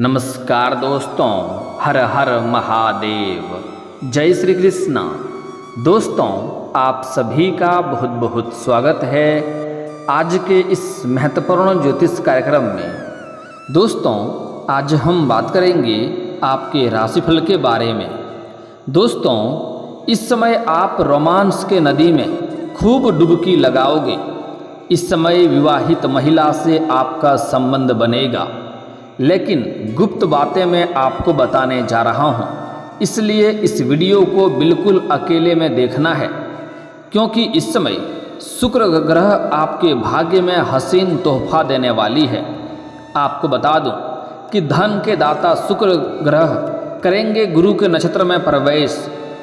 नमस्कार दोस्तों, हर हर महादेव, जय श्री कृष्ण। दोस्तों, आप सभी का बहुत बहुत स्वागत है आज के इस महत्वपूर्ण ज्योतिष कार्यक्रम में। दोस्तों, आज हम बात करेंगे आपके राशिफल के बारे में। दोस्तों, इस समय आप रोमांस के नदी में खूब डुबकी लगाओगे। इस समय विवाहित महिला से आपका संबंध बनेगा, लेकिन गुप्त बातें मैं आपको बताने जा रहा हूं, इसलिए इस वीडियो को बिल्कुल अकेले में देखना है, क्योंकि इस समय शुक्र ग्रह आपके भाग्य में हसीन तोहफा देने वाली है। आपको बता दूं कि धन के दाता शुक्र ग्रह करेंगे गुरु के नक्षत्र में प्रवेश।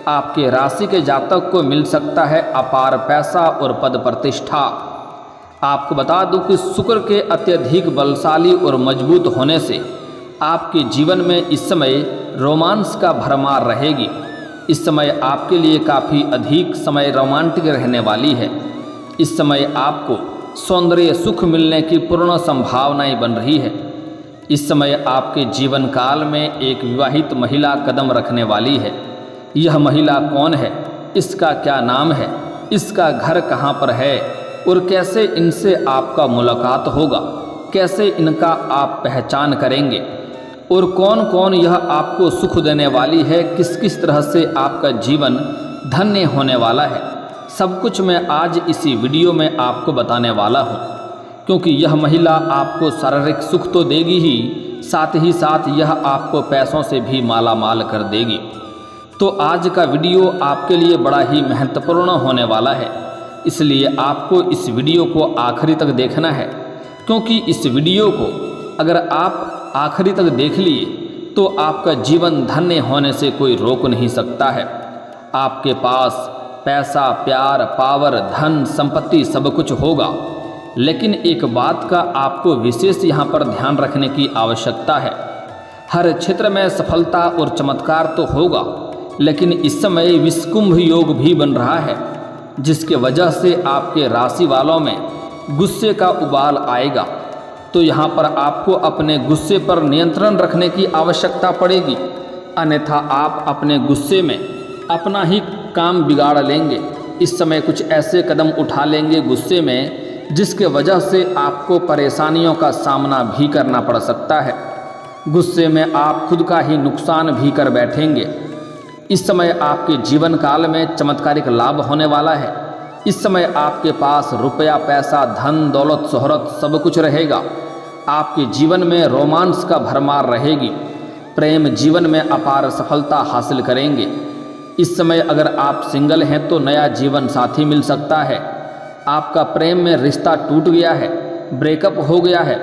आपके राशि के जातक को मिल सकता है अपार पैसा और पद प्रतिष्ठा। आपको बता दूं कि शुक्र के अत्यधिक बलशाली और मजबूत होने से आपके जीवन में इस समय रोमांस का भरमार रहेगी। इस समय आपके लिए काफ़ी अधिक समय रोमांटिक रहने वाली है। इस समय आपको सौंदर्य सुख मिलने की पूर्ण संभावनाएं बन रही है। इस समय आपके जीवन काल में एक विवाहित महिला कदम रखने वाली है। यह महिला कौन है, इसका क्या नाम है, इसका घर कहाँ पर है और कैसे इनसे आपका मुलाकात होगा, कैसे इनका आप पहचान करेंगे और कौन कौन यह आपको सुख देने वाली है, किस किस तरह से आपका जीवन धन्य होने वाला है, सब कुछ मैं आज इसी वीडियो में आपको बताने वाला हूँ। क्योंकि यह महिला आपको शारीरिक सुख तो देगी ही साथ यह आपको पैसों से भी माला माल कर देगी। तो आज का वीडियो आपके लिए बड़ा ही महत्वपूर्ण होने वाला है, इसलिए आपको इस वीडियो को आखिरी तक देखना है। क्योंकि इस वीडियो को अगर आप आखिरी तक देख लिए तो आपका जीवन धन्य होने से कोई रोक नहीं सकता है। आपके पास पैसा, प्यार, पावर, धन, संपत्ति सब कुछ होगा, लेकिन एक बात का आपको विशेष यहाँ पर ध्यान रखने की आवश्यकता है। हर क्षेत्र में सफलता और चमत्कार तो होगा, लेकिन इस समय विषकुंभ योग भी बन रहा है, जिसके वजह से आपके राशि वालों में गुस्से का उबाल आएगा। तो यहाँ पर आपको अपने गुस्से पर नियंत्रण रखने की आवश्यकता पड़ेगी, अन्यथा आप अपने गुस्से में अपना ही काम बिगाड़ लेंगे। इस समय कुछ ऐसे कदम उठा लेंगे गुस्से में, जिसके वजह से आपको परेशानियों का सामना भी करना पड़ सकता है। गुस्से में आप खुद का ही नुकसान भी कर बैठेंगे। इस समय आपके जीवन काल में चमत्कारिक लाभ होने वाला है। इस समय आपके पास रुपया, पैसा, धन, दौलत, शोहरत सब कुछ रहेगा। आपके जीवन में रोमांस का भरमार रहेगी। प्रेम जीवन में अपार सफलता हासिल करेंगे। इस समय अगर आप सिंगल हैं तो नया जीवन साथी मिल सकता है। आपका प्रेम में रिश्ता टूट गया है, ब्रेकअप हो गया है,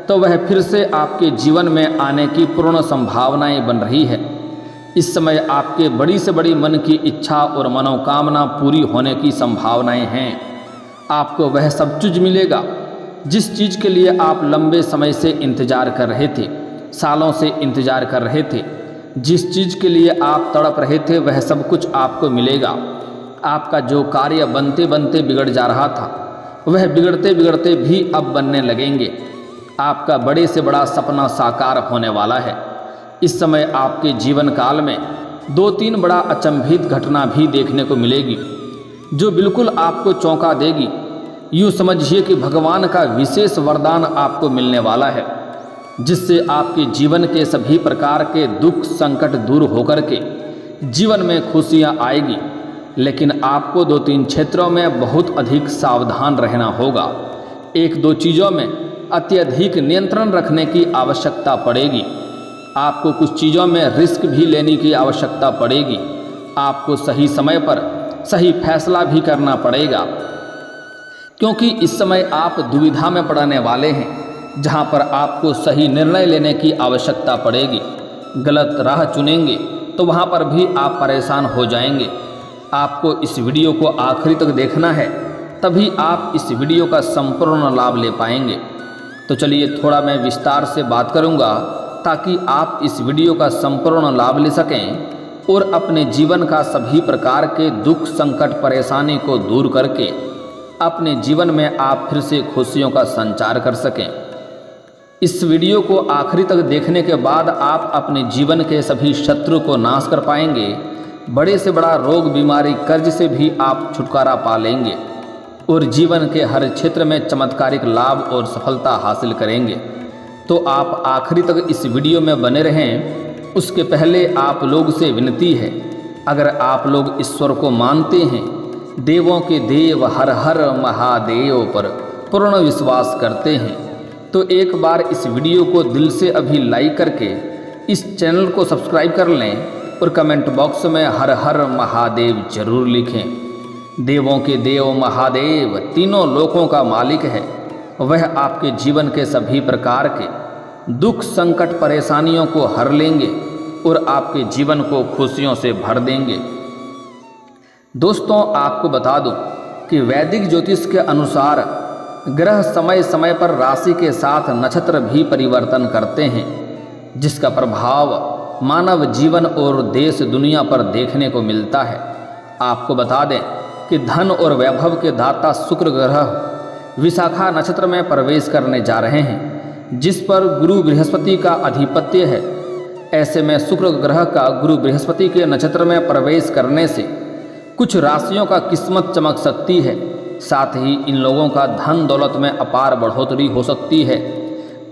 तो वह फिर से आपके जीवन में आने की पूर्ण संभावनाएं बन रही है। इस समय आपके बड़ी से बड़ी मन की इच्छा और मनोकामना पूरी होने की संभावनाएं हैं। आपको वह सब चीज़ मिलेगा जिस चीज़ के लिए आप लंबे समय से इंतजार कर रहे थे, सालों से इंतजार कर रहे थे। जिस चीज़ के लिए आप तड़प रहे थे वह सब कुछ आपको मिलेगा। आपका जो कार्य बनते बनते बिगड़ जा रहा था, वह बिगड़ते बिगड़ते भी अब बनने लगेंगे। आपका बड़े से बड़ा सपना साकार होने वाला है। इस समय आपके जीवन काल में 2-3 बड़ा अचंभित घटना भी देखने को मिलेगी, जो बिल्कुल आपको चौंका देगी। यूँ समझिए कि भगवान का विशेष वरदान आपको मिलने वाला है, जिससे आपके जीवन के सभी प्रकार के दुख संकट दूर होकर के जीवन में खुशियाँ आएगी। लेकिन आपको 2-3 क्षेत्रों में बहुत अधिक सावधान रहना होगा। 1-2 चीज़ों में अत्यधिक नियंत्रण रखने की आवश्यकता पड़ेगी। आपको कुछ चीज़ों में रिस्क भी लेने की आवश्यकता पड़ेगी। आपको सही समय पर सही फैसला भी करना पड़ेगा, क्योंकि इस समय आप दुविधा में पड़ने वाले हैं, जहां पर आपको सही निर्णय लेने की आवश्यकता पड़ेगी। गलत राह चुनेंगे तो वहां पर भी आप परेशान हो जाएंगे। आपको इस वीडियो को आखिरी तक देखना है, तभी आप इस वीडियो का संपूर्ण लाभ ले पाएंगे। तो चलिए थोड़ा मैं विस्तार से बात करूंगा, ताकि आप इस वीडियो का संपूर्ण लाभ ले सकें और अपने जीवन का सभी प्रकार के दुख संकट परेशानी को दूर करके अपने जीवन में आप फिर से खुशियों का संचार कर सकें। इस वीडियो को आखिरी तक देखने के बाद आप अपने जीवन के सभी शत्रु को नाश कर पाएंगे। बड़े से बड़ा रोग, बीमारी, कर्ज से भी आप छुटकारा पा लेंगे और जीवन के हर क्षेत्र में चमत्कारिक लाभ और सफलता हासिल करेंगे। तो आप आखिरी तक इस वीडियो में बने रहें। उसके पहले आप लोग से विनती है, अगर आप लोग ईश्वर को मानते हैं, देवों के देव हर हर महादेव पर पूर्ण विश्वास करते हैं, तो एक बार इस वीडियो को दिल से अभी लाइक करके इस चैनल को सब्सक्राइब कर लें और कमेंट बॉक्स में हर हर महादेव जरूर लिखें। देवों के देव महादेव तीनों लोकों का मालिक है। वह आपके जीवन के सभी प्रकार के दुख, संकट, परेशानियों को हर लेंगे और आपके जीवन को खुशियों से भर देंगे। दोस्तों, आपको बता दूं कि वैदिक ज्योतिष के अनुसार ग्रह समय समय पर राशि के साथ नक्षत्र भी परिवर्तन करते हैं, जिसका प्रभाव मानव जीवन और देश दुनिया पर देखने को मिलता है। आपको बता दें कि धन और वैभव के दाता शुक्र ग्रह विशाखा नक्षत्र में प्रवेश करने जा रहे हैं, जिस पर गुरु बृहस्पति का आधिपत्य है। ऐसे में शुक्र ग्रह का गुरु बृहस्पति के नक्षत्र में प्रवेश करने से कुछ राशियों का किस्मत चमक सकती है। साथ ही इन लोगों का धन दौलत में अपार बढ़ोतरी हो सकती है,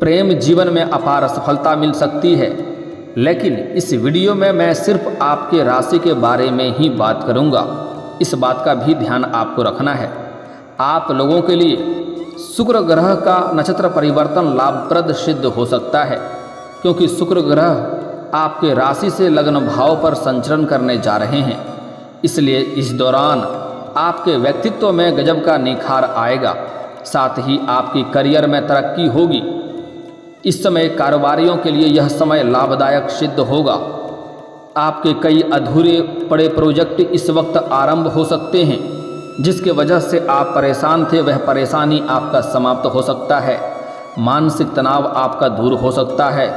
प्रेम जीवन में अपार सफलता मिल सकती है। लेकिन इस वीडियो में मैं सिर्फ आपके राशि के बारे में ही बात करूंगा। इस बात का भी ध्यान आपको रखना है। आप लोगों के लिए शुक्र ग्रह का नक्षत्र परिवर्तन लाभप्रद सिद्ध हो सकता है, क्योंकि शुक्र ग्रह आपके राशि से लग्न भाव पर संचरण करने जा रहे हैं। इसलिए इस दौरान आपके व्यक्तित्व में गजब का निखार आएगा। साथ ही आपकी करियर में तरक्की होगी। इस समय कारोबारियों के लिए यह समय लाभदायक सिद्ध होगा। आपके कई अधूरे पड़े प्रोजेक्ट इस वक्त आरंभ हो सकते हैं, जिसके वजह से आप परेशान थे, वह परेशानी आपका समाप्त हो सकता है। मानसिक तनाव आपका दूर हो सकता है।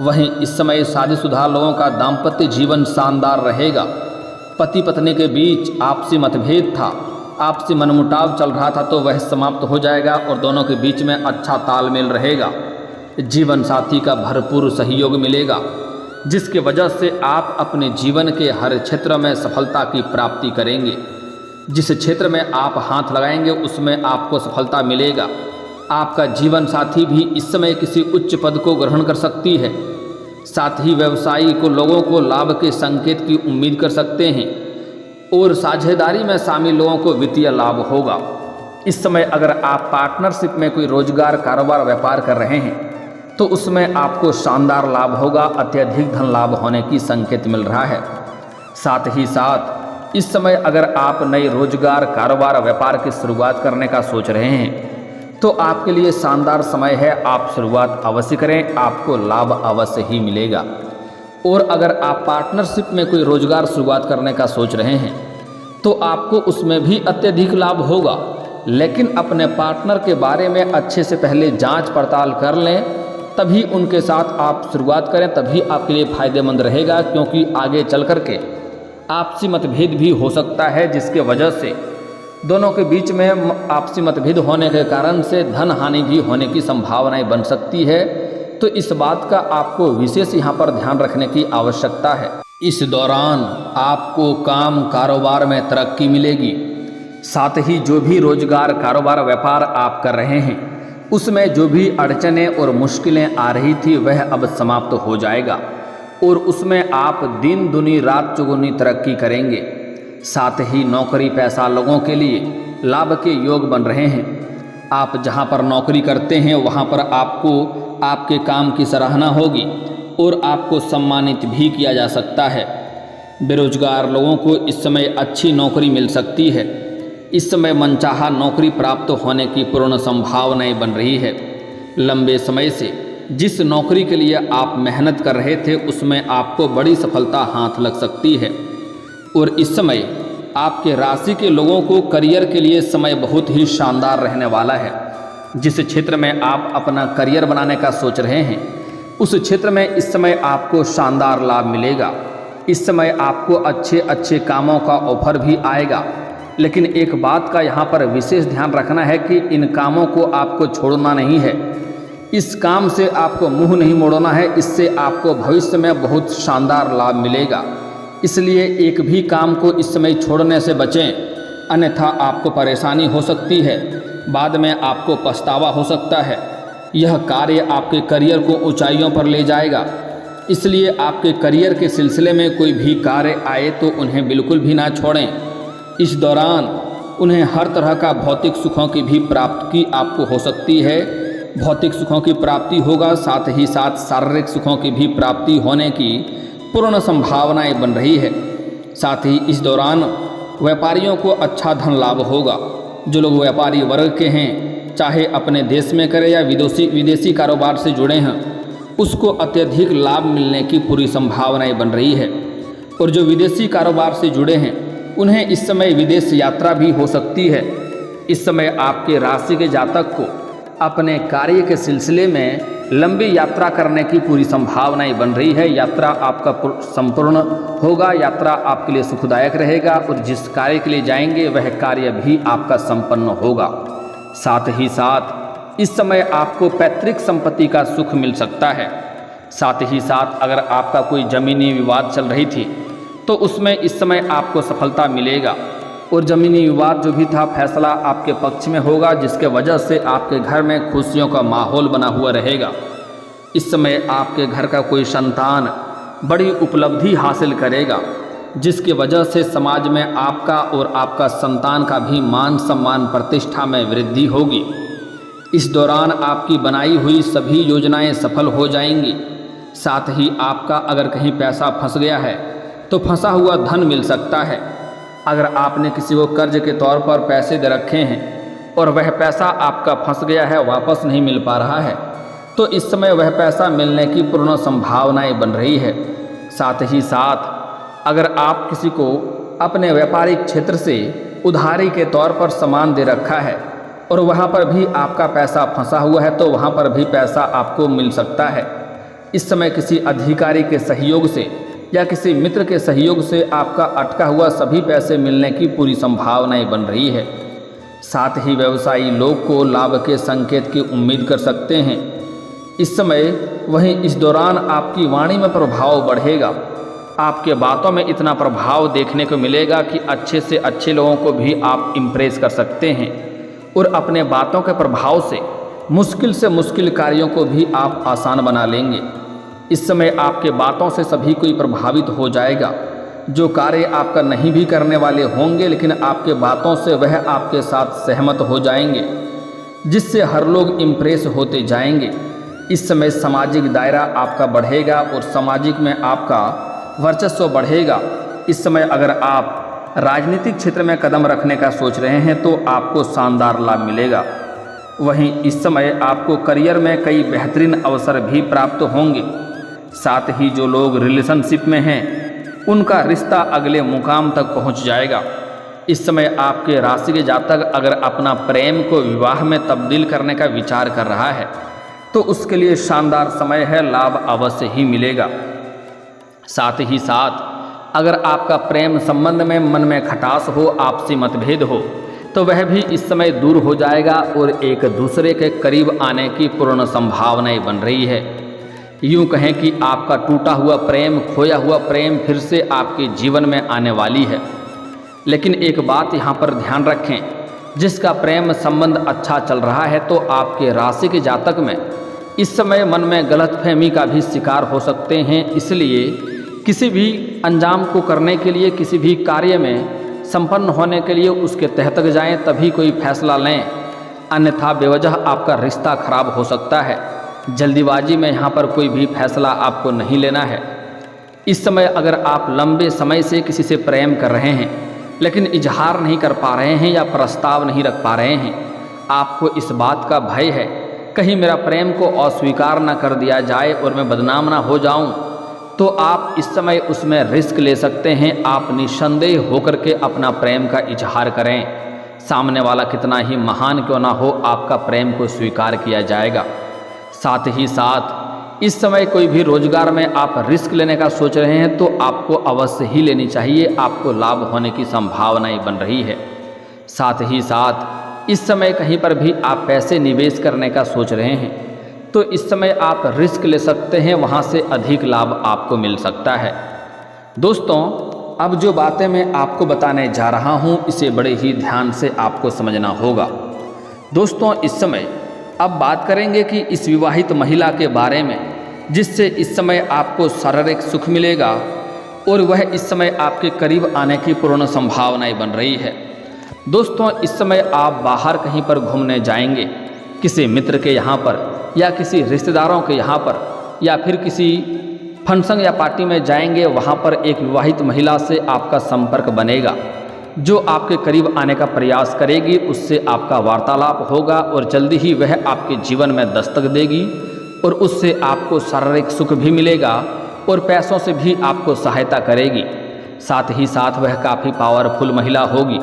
वहीं इस समय शादीशुदा लोगों का दाम्पत्य जीवन शानदार रहेगा। पति पत्नी के बीच आपसी मतभेद था, आपसी मनमुटाव चल रहा था, तो वह समाप्त हो जाएगा और दोनों के बीच में अच्छा तालमेल रहेगा। जीवन साथी का भरपूर सहयोग मिलेगा, जिसकी वजह से आप अपने जीवन के हर क्षेत्र में सफलता की प्राप्ति करेंगे। जिस क्षेत्र में आप हाथ लगाएंगे उसमें आपको सफलता मिलेगा। आपका जीवन साथी भी इस समय किसी उच्च पद को ग्रहण कर सकती है। साथ ही व्यवसायी को लोगों को लाभ के संकेत की उम्मीद कर सकते हैं और साझेदारी में शामिल लोगों को वित्तीय लाभ होगा। इस समय अगर आप पार्टनरशिप में कोई रोजगार, कारोबार, व्यापार कर रहे हैं तो उसमें आपको शानदार लाभ होगा। अत्यधिक धन लाभ होने की संकेत मिल रहा है। साथ ही साथ इस समय अगर आप नए रोजगार, कारोबार, व्यापार की शुरुआत करने का सोच रहे हैं तो आपके लिए शानदार समय है। आप शुरुआत अवश्य करें, आपको लाभ अवश्य ही मिलेगा। और अगर आप पार्टनरशिप में कोई रोजगार शुरुआत करने का सोच रहे हैं तो आपको उसमें भी अत्यधिक लाभ होगा। लेकिन अपने पार्टनर के बारे में अच्छे से पहले जांच पड़ताल कर लें, तभी उनके साथ आप शुरुआत करें, तभी आपके लिए फायदेमंद रहेगा। क्योंकि आगे चल कर के आपसी मतभेद भी हो सकता है, जिसके वजह से दोनों के बीच में आपसी मतभेद होने के कारण से धन हानि भी होने की संभावनाएं बन सकती है। तो इस बात का आपको विशेष यहाँ पर ध्यान रखने की आवश्यकता है। इस दौरान आपको काम, कारोबार में तरक्की मिलेगी। साथ ही जो भी रोजगार, कारोबार, व्यापार आप कर रहे हैं उसमें जो भी अड़चनें और मुश्किलें आ रही थी वह अब समाप्त हो जाएगा और उसमें आप दिन दुनी रात चौगुनी तरक्की करेंगे। साथ ही नौकरी पेशा लोगों के लिए लाभ के योग बन रहे हैं। आप जहां पर नौकरी करते हैं वहां पर आपको आपके काम की सराहना होगी और आपको सम्मानित भी किया जा सकता है। बेरोजगार लोगों को इस समय अच्छी नौकरी मिल सकती है। इस समय मनचाहा नौकरी प्राप्त होने की पूर्ण संभावनाएं बन रही है। लंबे समय से जिस नौकरी के लिए आप मेहनत कर रहे थे उसमें आपको बड़ी सफलता हाथ लग सकती है। और इस समय आपके राशि के लोगों को करियर के लिए समय बहुत ही शानदार रहने वाला है। जिस क्षेत्र में आप अपना करियर बनाने का सोच रहे हैं उस क्षेत्र में इस समय आपको शानदार लाभ मिलेगा। इस समय आपको अच्छे अच्छे कामों का ऑफर भी आएगा। लेकिन एक बात का यहाँ पर विशेष ध्यान रखना है कि इन कामों को आपको छोड़ना नहीं है, इस काम से आपको मुंह नहीं मोड़ना है, इससे आपको भविष्य में बहुत शानदार लाभ मिलेगा। इसलिए एक भी काम को इस समय छोड़ने से बचें, अन्यथा आपको परेशानी हो सकती है, बाद में आपको पछतावा हो सकता है। यह कार्य आपके करियर को ऊंचाइयों पर ले जाएगा। इसलिए आपके करियर के सिलसिले में कोई भी कार्य आए तो उन्हें बिल्कुल भी ना छोड़ें। इस दौरान उन्हें हर तरह का भौतिक सुखों की भी प्राप्ति आपको हो सकती है। भौतिक सुखों की प्राप्ति होगा, साथ ही साथ शारीरिक सुखों की भी प्राप्ति होने की पूर्ण संभावनाएं बन रही है। साथ ही इस दौरान व्यापारियों को अच्छा धन लाभ होगा। जो लोग व्यापारी वर्ग के हैं, चाहे अपने देश में करें या विदेशी कारोबार से जुड़े हैं, उसको अत्यधिक लाभ मिलने की पूरी संभावनाएं बन रही है। और जो विदेशी कारोबार से जुड़े हैं, उन्हें इस समय विदेश यात्रा भी हो सकती है। इस समय आपके राशि के जातक को अपने कार्य के सिलसिले में लंबी यात्रा करने की पूरी संभावनाएं बन रही है। यात्रा आपका संपूर्ण होगा, यात्रा आपके लिए सुखदायक रहेगा और जिस कार्य के लिए जाएंगे वह कार्य भी आपका संपन्न होगा। साथ ही साथ इस समय आपको पैतृक संपत्ति का सुख मिल सकता है। साथ ही साथ अगर आपका कोई जमीनी विवाद चल रही थी तो उसमें इस समय आपको सफलता मिलेगा और ज़मीनी विवाद जो भी था फैसला आपके पक्ष में होगा, जिसके वजह से आपके घर में खुशियों का माहौल बना हुआ रहेगा। इस समय आपके घर का कोई संतान बड़ी उपलब्धि हासिल करेगा, जिसकी वजह से समाज में आपका और आपका संतान का भी मान सम्मान प्रतिष्ठा में वृद्धि होगी। इस दौरान आपकी बनाई हुई सभी योजनाएं सफल हो जाएंगी। साथ ही आपका अगर कहीं पैसा फंस गया है तो फंसा हुआ धन मिल सकता है। अगर आपने किसी को कर्ज के तौर पर पैसे दे रखे हैं और वह पैसा आपका फंस गया है, वापस नहीं मिल पा रहा है, तो इस समय वह पैसा मिलने की पूर्ण संभावनाएं बन रही है। साथ ही साथ अगर आप किसी को अपने व्यापारिक क्षेत्र से उधारी के तौर पर सामान दे रखा है और वहाँ पर भी आपका पैसा फंसा हुआ है, तो वहाँ पर भी पैसा आपको मिल सकता है। इस समय किसी अधिकारी के सहयोग से या किसी मित्र के सहयोग से आपका अटका हुआ सभी पैसे मिलने की पूरी संभावनाएं बन रही है। साथ ही व्यवसायी लोग को लाभ के संकेत की उम्मीद कर सकते हैं इस समय। वहीं इस दौरान आपकी वाणी में प्रभाव बढ़ेगा। आपके बातों में इतना प्रभाव देखने को मिलेगा कि अच्छे से अच्छे लोगों को भी आप इम्प्रेस कर सकते हैं और अपने बातों के प्रभाव से मुश्किल कार्यों को भी आप आसान बना लेंगे। इस समय आपके बातों से सभी कोई प्रभावित हो जाएगा। जो कार्य आपका नहीं भी करने वाले होंगे, लेकिन आपके बातों से वह आपके साथ सहमत हो जाएंगे, जिससे हर लोग इम्प्रेस होते जाएंगे। इस समय सामाजिक दायरा आपका बढ़ेगा और सामाजिक में आपका वर्चस्व बढ़ेगा। इस समय अगर आप राजनीतिक क्षेत्र में कदम रखने का सोच रहे हैं तो आपको शानदार लाभ मिलेगा। वहीं इस समय आपको करियर में कई बेहतरीन अवसर भी प्राप्त होंगे। साथ ही जो लोग रिलेशनशिप में हैं उनका रिश्ता अगले मुकाम तक पहुंच जाएगा। इस समय आपके राशि के जातक अगर अपना प्रेम को विवाह में तब्दील करने का विचार कर रहा है तो उसके लिए शानदार समय है, लाभ अवश्य ही मिलेगा। साथ ही साथ अगर आपका प्रेम संबंध में मन में खटास हो, आपसी मतभेद हो, तो वह भी इस समय दूर हो जाएगा और एक दूसरे के करीब आने की पूर्ण संभावनाएं बन रही है। यूँ कहें कि आपका टूटा हुआ प्रेम, खोया हुआ प्रेम फिर से आपके जीवन में आने वाली है। लेकिन एक बात यहाँ पर ध्यान रखें, जिसका प्रेम संबंध अच्छा चल रहा है तो आपके राशि के जातक में इस समय मन में गलतफहमी का भी शिकार हो सकते हैं। इसलिए किसी भी अंजाम को करने के लिए, किसी भी कार्य में संपन्न होने के लिए उसके तह तक जाएँ, तभी कोई फैसला लें, अन्यथा बेवजह आपका रिश्ता खराब हो सकता है। जल्दीबाजी में यहाँ पर कोई भी फैसला आपको नहीं लेना है। इस समय अगर आप लंबे समय से किसी से प्रेम कर रहे हैं लेकिन इजहार नहीं कर पा रहे हैं या प्रस्ताव नहीं रख पा रहे हैं, आपको इस बात का भय है कहीं मेरा प्रेम को अस्वीकार न कर दिया जाए और मैं बदनाम ना हो जाऊं, तो आप इस समय उसमें रिस्क ले सकते हैं। आप निस्संदेह होकर के अपना प्रेम का इजहार करें। सामने वाला कितना ही महान क्यों ना हो, आपका प्रेम को स्वीकार किया जाएगा। साथ ही साथ इस समय कोई भी रोजगार में आप रिस्क लेने का सोच रहे हैं तो आपको अवश्य ही लेनी चाहिए, आपको लाभ होने की संभावनाएं बन रही है। साथ ही साथ इस समय कहीं पर भी आप पैसे निवेश करने का सोच रहे हैं तो इस समय आप रिस्क ले सकते हैं, वहाँ से अधिक लाभ आपको मिल सकता है। दोस्तों, अब जो बातें मैं आपको बताने जा रहा हूँ इसे बड़े ही ध्यान से आपको समझना होगा। दोस्तों, इस समय अब बात करेंगे कि इस विवाहित महिला के बारे में जिससे इस समय आपको शारीरिक सुख मिलेगा और वह इस समय आपके करीब आने की पूर्ण संभावनाएं बन रही है। दोस्तों, इस समय आप बाहर कहीं पर घूमने जाएंगे, किसी मित्र के यहाँ पर या किसी रिश्तेदारों के यहाँ पर या फिर किसी फंक्शन या पार्टी में जाएंगे, वहाँ पर एक विवाहित महिला से आपका संपर्क बनेगा जो आपके करीब आने का प्रयास करेगी, उससे आपका वार्तालाप होगा और जल्दी ही वह आपके जीवन में दस्तक देगी और उससे आपको शारीरिक सुख भी मिलेगा और पैसों से भी आपको सहायता करेगी। साथ ही साथ वह काफ़ी पावरफुल महिला होगी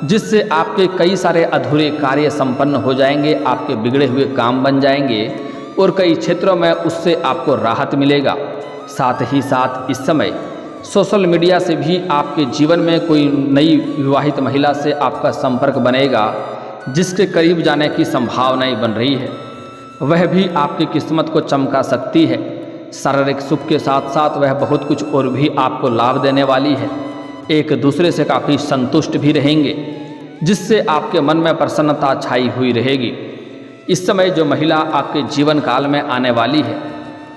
जिससे आपके कई सारे अधूरे कार्य संपन्न हो जाएंगे, आपके बिगड़े हुए काम बन जाएंगे और कई क्षेत्रों में उससे आपको राहत मिलेगा। साथ ही साथ इस समय सोशल मीडिया से भी आपके जीवन में कोई नई विवाहित महिला से आपका संपर्क बनेगा जिसके करीब जाने की संभावनाएं बन रही है। वह भी आपकी किस्मत को चमका सकती है। शारीरिक सुख के साथ साथ वह बहुत कुछ और भी आपको लाभ देने वाली है। एक दूसरे से काफ़ी संतुष्ट भी रहेंगे जिससे आपके मन में प्रसन्नता छाई हुई रहेगी। इस समय जो महिला आपके जीवन काल में आने वाली है,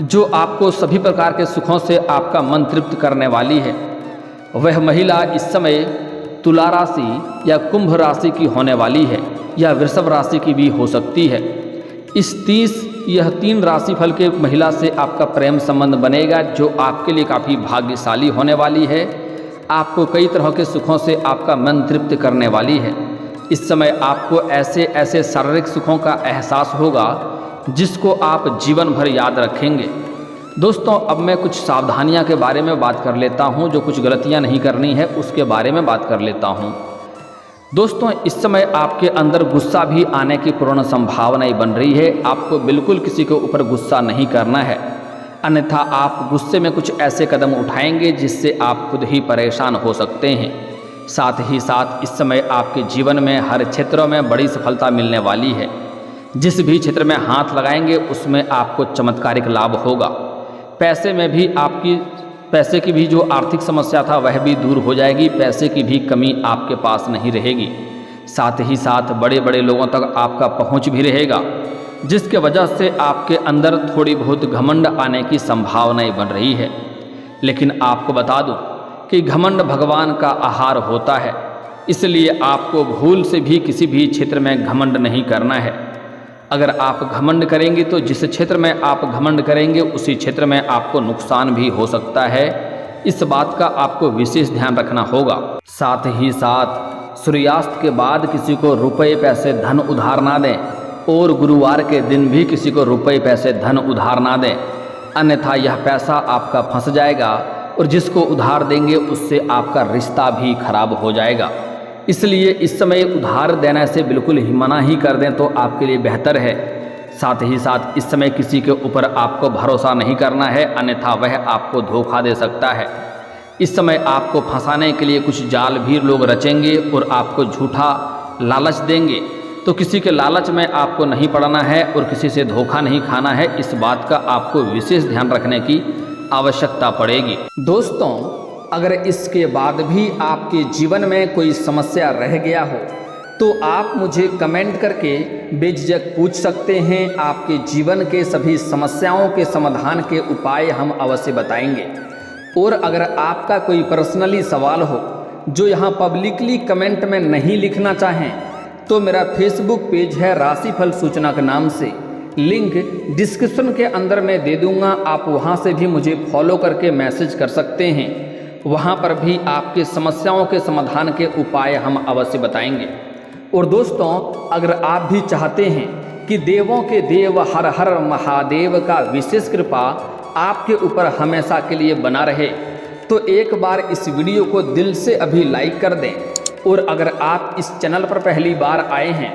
जो आपको सभी प्रकार के सुखों से आपका मन तृप्त करने वाली है, वह महिला इस समय तुला राशि या कुंभ राशि की होने वाली है या वृषभ राशि की भी हो सकती है। यह 3 राशिफल के महिला से आपका प्रेम संबंध बनेगा जो आपके लिए काफ़ी भाग्यशाली होने वाली है। आपको कई तरह के सुखों से आपका मन तृप्त करने वाली है। इस समय आपको ऐसे ऐसे शारीरिक सुखों का एहसास होगा जिसको आप जीवन भर याद रखेंगे। दोस्तों, अब मैं कुछ सावधानियां के बारे में बात कर लेता हूं, जो कुछ गलतियां नहीं करनी है उसके बारे में बात कर लेता हूं। दोस्तों, इस समय आपके अंदर गुस्सा भी आने की पूर्ण संभावनाएं बन रही है। आपको बिल्कुल किसी के ऊपर गुस्सा नहीं करना है, अन्यथा आप गुस्से में कुछ ऐसे कदम उठाएंगे जिससे आप खुद ही परेशान हो सकते हैं। साथ ही साथ इस समय आपके जीवन में हर क्षेत्रों में बड़ी सफलता मिलने वाली है। जिस भी क्षेत्र में हाथ लगाएंगे उसमें आपको चमत्कारिक लाभ होगा। पैसे की भी जो आर्थिक समस्या था वह भी दूर हो जाएगी। पैसे की भी कमी आपके पास नहीं रहेगी। साथ ही साथ बड़े बड़े लोगों तक आपका पहुंच भी रहेगा जिसके वजह से आपके अंदर थोड़ी बहुत घमंड आने की संभावनाएं बन रही है। लेकिन आपको बता दूं कि घमंड भगवान का आहार होता है, इसलिए आपको भूल से भी किसी भी क्षेत्र में घमंड नहीं करना है। अगर आप घमंड करेंगे तो जिस क्षेत्र में आप घमंड करेंगे उसी क्षेत्र में आपको नुकसान भी हो सकता है। इस बात का आपको विशेष ध्यान रखना होगा। साथ ही साथ सूर्यास्त के बाद किसी को रुपए पैसे धन उधार ना दें और गुरुवार के दिन भी किसी को रुपए पैसे धन उधार ना दें, अन्यथा यह पैसा आपका फंस जाएगा और जिसको उधार देंगे उससे आपका रिश्ता भी खराब हो जाएगा। इसलिए इस समय उधार देने से बिल्कुल ही मना ही कर दें तो आपके लिए बेहतर है। साथ ही साथ इस समय किसी के ऊपर आपको भरोसा नहीं करना है, अन्यथा वह आपको धोखा दे सकता है। इस समय आपको फंसाने के लिए कुछ जाल भी लोग रचेंगे और आपको झूठा लालच देंगे, तो किसी के लालच में आपको नहीं पड़ना है और किसी से धोखा नहीं खाना है। इस बात का आपको विशेष ध्यान रखने की आवश्यकता पड़ेगी। दोस्तों, अगर इसके बाद भी आपके जीवन में कोई समस्या रह गया हो तो आप मुझे कमेंट करके बेझिझक पूछ सकते हैं। आपके जीवन के सभी समस्याओं के समाधान के उपाय हम अवश्य बताएंगे। और अगर आपका कोई पर्सनली सवाल हो जो यहाँ पब्लिकली कमेंट में नहीं लिखना चाहें तो मेरा फेसबुक पेज है राशिफल सूचना के नाम से, लिंक डिस्क्रिप्शन के अंदर मैं दे दूंगा। आप वहां से भी मुझे फॉलो करके मैसेज कर सकते हैं। वहां पर भी आपके समस्याओं के समाधान के उपाय हम अवश्य बताएंगे। और दोस्तों, अगर आप भी चाहते हैं कि देवों के देव हर हर महादेव का विशेष कृपा आपके ऊपर हमेशा के लिए बना रहे तो एक बार इस वीडियो को दिल से अभी लाइक कर दें। और अगर आप इस चैनल पर पहली बार आए हैं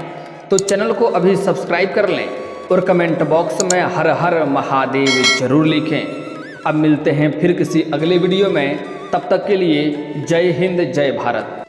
तो चैनल को अभी सब्सक्राइब कर लें और कमेंट बॉक्स में हर हर महादेव जरूर लिखें। अब मिलते हैं फिर किसी अगले वीडियो में, तब तक के लिए जय हिंद जय भारत।